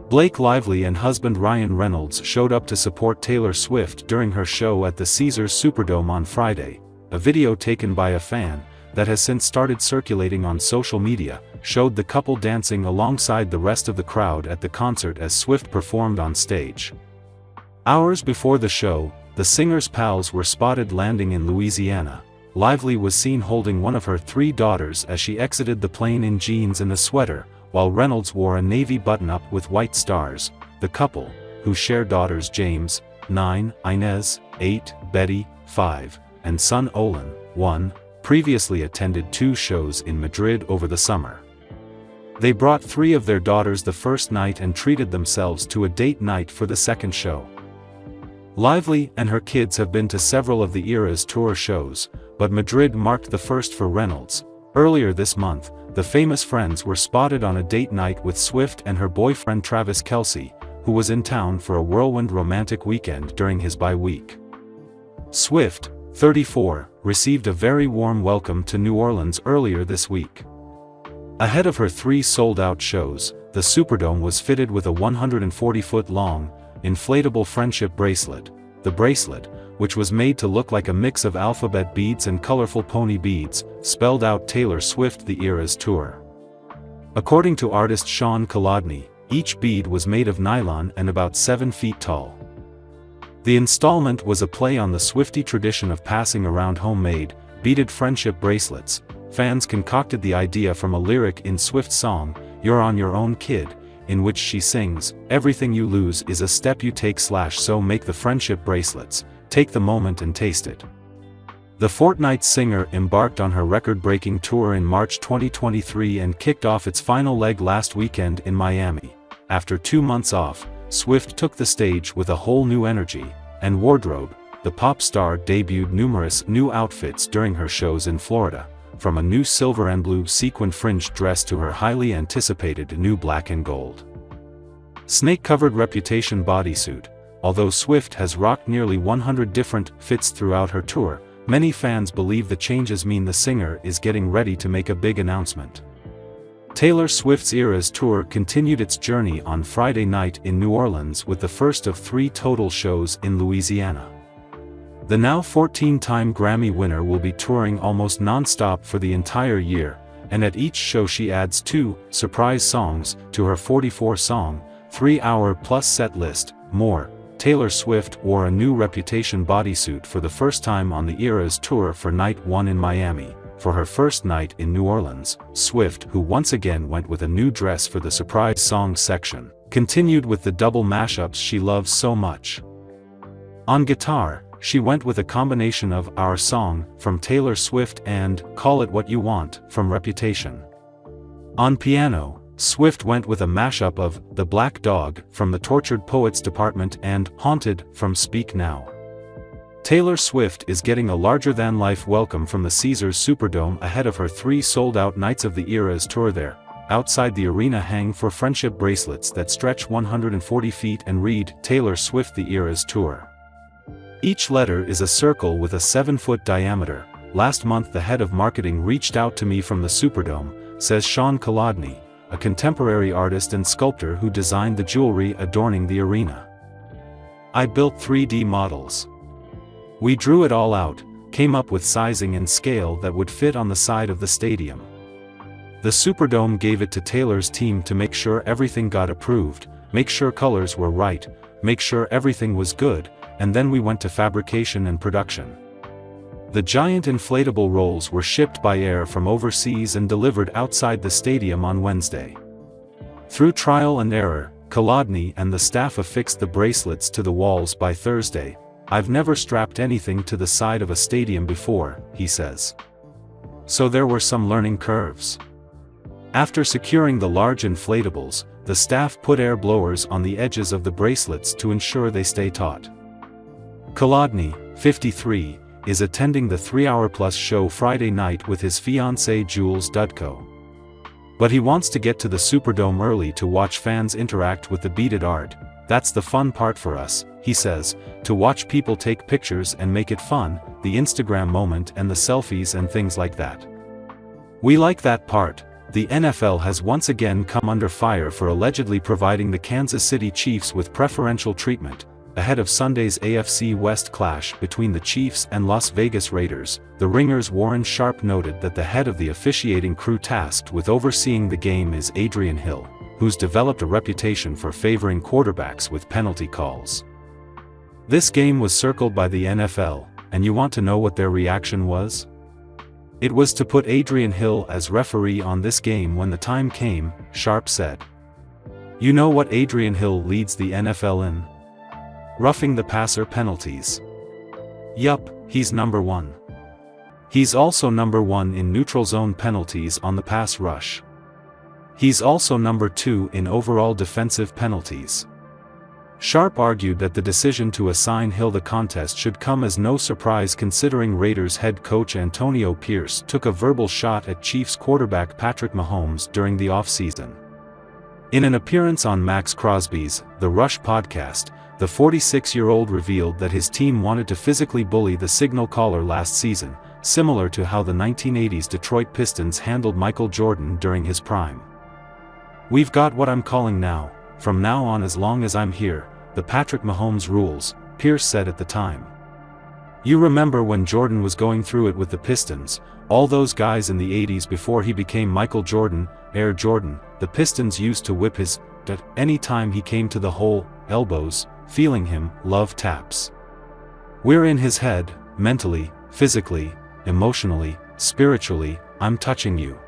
Blake Lively and husband Ryan Reynolds showed up to support Taylor Swift during her show at the Caesars Superdome on Friday. A video taken by a fan, that has since started circulating on social media, showed the couple dancing alongside the rest of the crowd at the concert as Swift performed on stage. Hours before the show, the singer's pals were spotted landing in Louisiana. Lively was seen holding one of her 3 daughters as she exited the plane in jeans and a sweater, while Reynolds wore a navy button-up with white stars. The couple, who share daughters James, 9, Inez, 8, Betty, 5, and son Olin, 1, previously attended 2 shows in Madrid over the summer. They brought 3 of their daughters the first night and treated themselves to a date night for the second show. Lively and her kids have been to several of the Eras Tour shows, but Madrid marked the first for Reynolds. Earlier this month, the famous friends were spotted on a date night with Swift and her boyfriend Travis Kelce, who was in town for a whirlwind romantic weekend during his bye week. Swift, 34, received a very warm welcome to New Orleans earlier this week. Ahead of her 3 sold-out shows, the Superdome was fitted with a 140-foot-long, inflatable friendship bracelet. The bracelet, which was made to look like a mix of alphabet beads and colorful pony beads, spelled out Taylor Swift The Eras Tour. According to artist Sean Kolodny, each bead was made of nylon and about 7 feet tall. The installment was a play on the Swiftie tradition of passing around homemade, beaded friendship bracelets. Fans concocted the idea from a lyric in Swift's song, You're on Your Own Kid, in which she sings, everything you lose is a step you take / so make the friendship bracelets, take the moment and taste it. The Fortnite singer embarked on her record-breaking tour in March 2023 and kicked off its final leg last weekend in Miami. After 2 months off, Swift took the stage with a whole new energy and wardrobe. The pop star debuted numerous new outfits during her shows in Florida, from a new silver and blue sequin fringed dress to her highly anticipated new black and gold snake-covered Reputation bodysuit. Although Swift has rocked nearly 100 different fits throughout her tour, many fans believe the changes mean the singer is getting ready to make a big announcement. Taylor Swift's Eras Tour continued its journey on Friday night in New Orleans with the first of 3 total shows in Louisiana. The now 14-time Grammy winner will be touring almost non-stop for the entire year, and at each show she adds 2 surprise songs to her 44-song, 3-hour-plus set list. More, Taylor Swift wore a new Reputation bodysuit for the first time on the Eras Tour for Night 1 in Miami. For her first night in New Orleans, Swift, who once again went with a new dress for the surprise songs section, continued with the double mashups she loves so much. On guitar, she went with a combination of Our Song from Taylor Swift and Call It What You Want from Reputation. On piano, Swift went with a mashup of The Black Dog from the Tortured Poets Department and Haunted from Speak Now. Taylor Swift is getting a larger-than-life welcome from the Caesars Superdome ahead of her 3 sold-out nights of the Eras Tour there. Outside the arena hang 4 friendship bracelets that stretch 140 feet and read Taylor Swift The Eras Tour. Each letter is a circle with a 7-foot diameter. Last month the head of marketing reached out to me from the Superdome, says Sean Kolodny, a contemporary artist and sculptor who designed the jewelry adorning the arena. I built 3D models. We drew it all out, came up with sizing and scale that would fit on the side of the stadium. The Superdome gave it to Taylor's team to make sure everything got approved, make sure colors were right, make sure everything was good, and then we went to fabrication and production. The giant inflatable rolls were shipped by air from overseas and delivered outside the stadium on Wednesday. Through trial and error, Kolodny and the staff affixed the bracelets to the walls by Thursday. I've never strapped anything to the side of a stadium before, he says. So there were some learning curves. After securing the large inflatables, the staff put air blowers on the edges of the bracelets to ensure they stay taut. Kolodny, 53, is attending the 3-hour-plus show Friday night with his fiancée Jules Dudko. But he wants to get to the Superdome early to watch fans interact with the beaded art. That's the fun part for us, he says, to watch people take pictures and make it fun, the Instagram moment and the selfies and things like that. We like that part. The NFL has once again come under fire for allegedly providing the Kansas City Chiefs with preferential treatment. Ahead of Sunday's AFC West clash between the Chiefs and Las Vegas Raiders, The Ringer's Warren Sharp noted that the head of the officiating crew tasked with overseeing the game is Adrian Hill, who's developed a reputation for favoring quarterbacks with penalty calls. This game was circled by the NFL, and you want to know what their reaction was? It was to put Adrian Hill as referee on this game when the time came, Sharp said. You know what Adrian Hill leads the NFL in? Roughing the passer penalties. Yup, he's number one. He's also number one in neutral zone penalties on the pass rush. He's also number 2 in overall defensive penalties. Sharp argued that the decision to assign Hill the contest should come as no surprise considering Raiders head coach Antonio Pierce took a verbal shot at Chiefs quarterback Patrick Mahomes during the offseason. In an appearance on Max Crosby's The Rush podcast, the 46-year-old revealed that his team wanted to physically bully the signal caller last season, similar to how the 1980s Detroit Pistons handled Michael Jordan during his prime. We've got what I'm calling now, from now on as long as I'm here, the Patrick Mahomes rules, Pierce said at the time. You remember when Jordan was going through it with the Pistons, all those guys in the 80s before he became Michael Jordan, Air Jordan, the Pistons used to whip his butt any time he came to the hole, elbows, feeling him, love taps. We're in his head, mentally, physically, emotionally, spiritually, I'm touching you.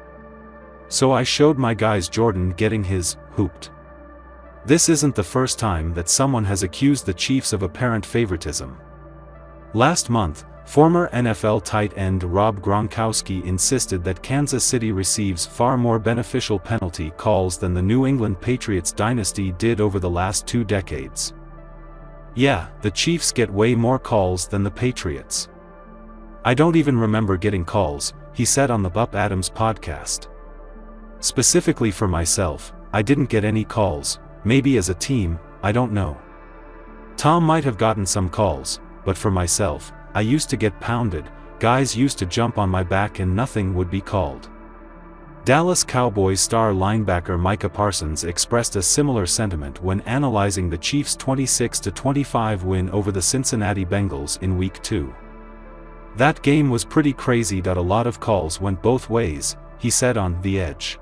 So I showed my guys Jordan getting his hooped. This isn't the first time that someone has accused the Chiefs of apparent favoritism. Last month, former NFL tight end Rob Gronkowski insisted that Kansas City receives far more beneficial penalty calls than the New England Patriots dynasty did over the last 2 decades. Yeah, the Chiefs get way more calls than the Patriots. I don't even remember getting calls, he said on the Bup Adams podcast. Specifically for myself, I didn't get any calls, maybe as a team, I don't know. Tom might have gotten some calls, but for myself, I used to get pounded, guys used to jump on my back and nothing would be called. Dallas Cowboys star linebacker Micah Parsons expressed a similar sentiment when analyzing the Chiefs' 26-25 win over the Cincinnati Bengals in Week 2. That game was pretty crazy. A lot of calls went both ways, he said on The Edge.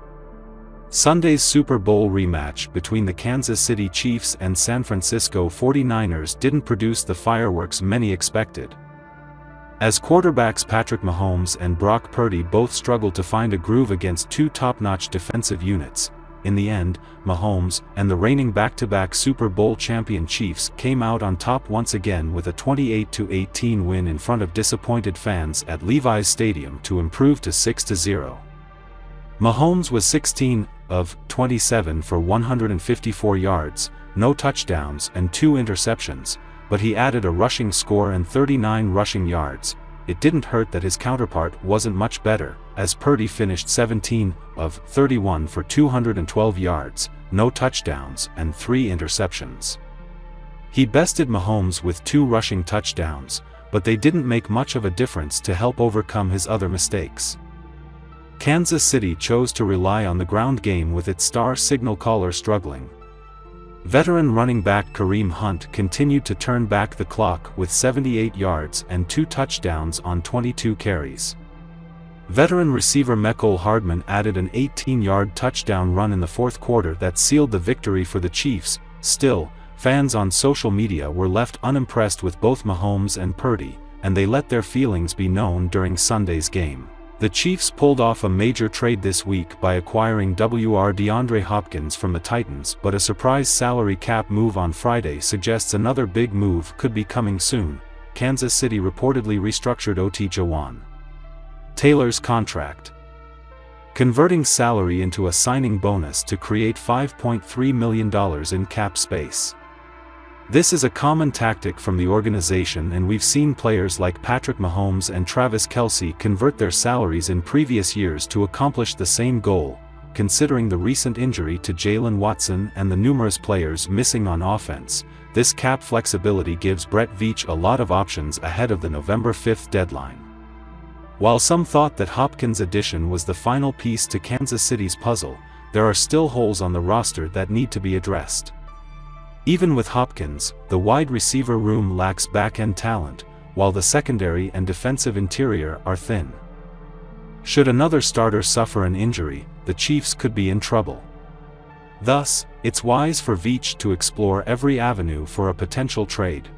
Sunday's Super Bowl rematch between the Kansas City Chiefs and San Francisco 49ers didn't produce the fireworks many expected. As quarterbacks Patrick Mahomes and Brock Purdy both struggled to find a groove against 2 top-notch defensive units, in the end, Mahomes and the reigning back-to-back Super Bowl champion Chiefs came out on top once again with a 28-18 win in front of disappointed fans at Levi's Stadium to improve to 6-0. Mahomes was 16 of 27 for 154 yards, no touchdowns and 2 interceptions, but he added a rushing score and 39 rushing yards. It didn't hurt that his counterpart wasn't much better, as Purdy finished 17 of 31 for 212 yards, no touchdowns and 3 interceptions. He bested Mahomes with 2 rushing touchdowns, but they didn't make much of a difference to help overcome his other mistakes. Kansas City chose to rely on the ground game with its star signal caller struggling. Veteran running back Kareem Hunt continued to turn back the clock with 78 yards and 2 touchdowns on 22 carries. Veteran receiver Mecole Hardman added an 18-yard touchdown run in the 4th quarter that sealed the victory for the Chiefs. Still, fans on social media were left unimpressed with both Mahomes and Purdy, and they let their feelings be known during Sunday's game. The Chiefs pulled off a major trade this week by acquiring DeAndre Hopkins from the Titans, but a surprise salary cap move on Friday suggests another big move could be coming soon. Kansas City reportedly restructured O.T. Jawan Taylor's contract, converting salary into a signing bonus to create $5.3 million in cap space. This is a common tactic from the organization, and we've seen players like Patrick Mahomes and Travis Kelce convert their salaries in previous years to accomplish the same goal. Considering the recent injury to Jalen Watson and the numerous players missing on offense, this cap flexibility gives Brett Veach a lot of options ahead of the November 5th deadline. While some thought that Hopkins' addition was the final piece to Kansas City's puzzle, there are still holes on the roster that need to be addressed. Even with Hopkins, the wide receiver room lacks back-end talent, while the secondary and defensive interior are thin. Should another starter suffer an injury, the Chiefs could be in trouble. Thus, it's wise for Veach to explore every avenue for a potential trade.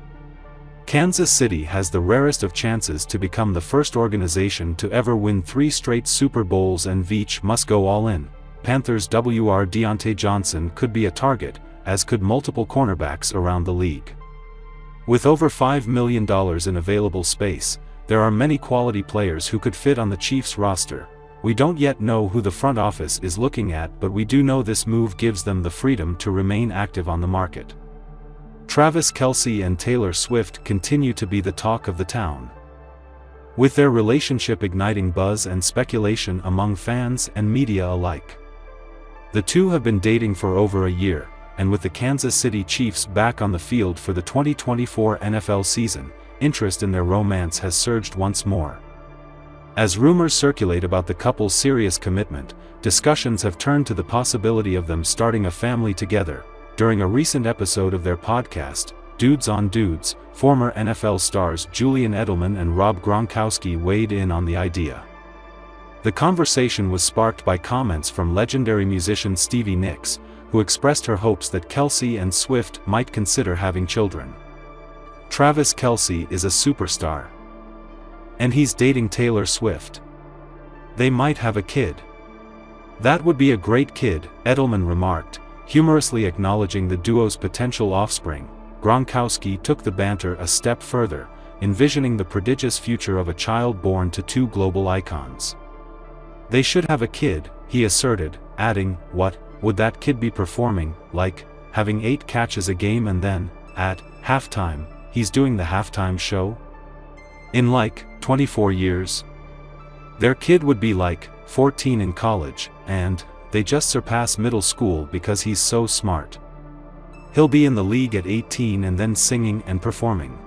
Kansas City has the rarest of chances to become the first organization to ever win 3 straight Super Bowls, and Veach must go all in. Panthers' Wr. Deontay Johnson could be a target, as could multiple cornerbacks around the league. With over $5 million in available space, there are many quality players who could fit on the Chiefs roster. We don't yet know who the front office is looking at, but we do know this move gives them the freedom to remain active on the market. Travis Kelce and Taylor Swift continue to be the talk of the town, with their relationship igniting buzz and speculation among fans and media alike. The two have been dating for over a year, and with the Kansas City Chiefs back on the field for the 2024 NFL season, interest in their romance has surged once more. As rumors circulate about the couple's serious commitment, discussions have turned to the possibility of them starting a family together. During a recent episode of their podcast, Dudes on Dudes, former NFL stars Julian Edelman and Rob Gronkowski weighed in on the idea. The conversation was sparked by comments from legendary musician Stevie Nicks, who expressed her hopes that Kelce and Swift might consider having children. Travis Kelce is a superstar, and he's dating Taylor Swift. They might have a kid. That would be a great kid, Edelman remarked, humorously acknowledging the duo's potential offspring. Gronkowski took the banter a step further, envisioning the prodigious future of a child born to 2 global icons. They should have a kid, he asserted, adding, "What would that kid be performing, like, having 8 catches a game and then, at halftime, he's doing the halftime show? In like, 24 years? Their kid would be like, 14 in college, and they just surpass middle school because he's so smart. He'll be in the league at 18 and then singing and performing.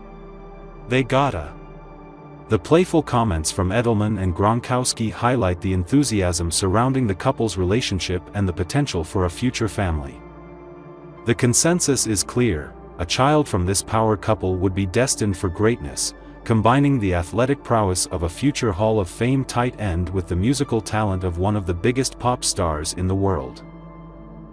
They gotta." The playful comments from Edelman and Gronkowski highlight the enthusiasm surrounding the couple's relationship and the potential for a future family. The consensus is clear: a child from this power couple would be destined for greatness, combining the athletic prowess of a future Hall of Fame tight end with the musical talent of one of the biggest pop stars in the world.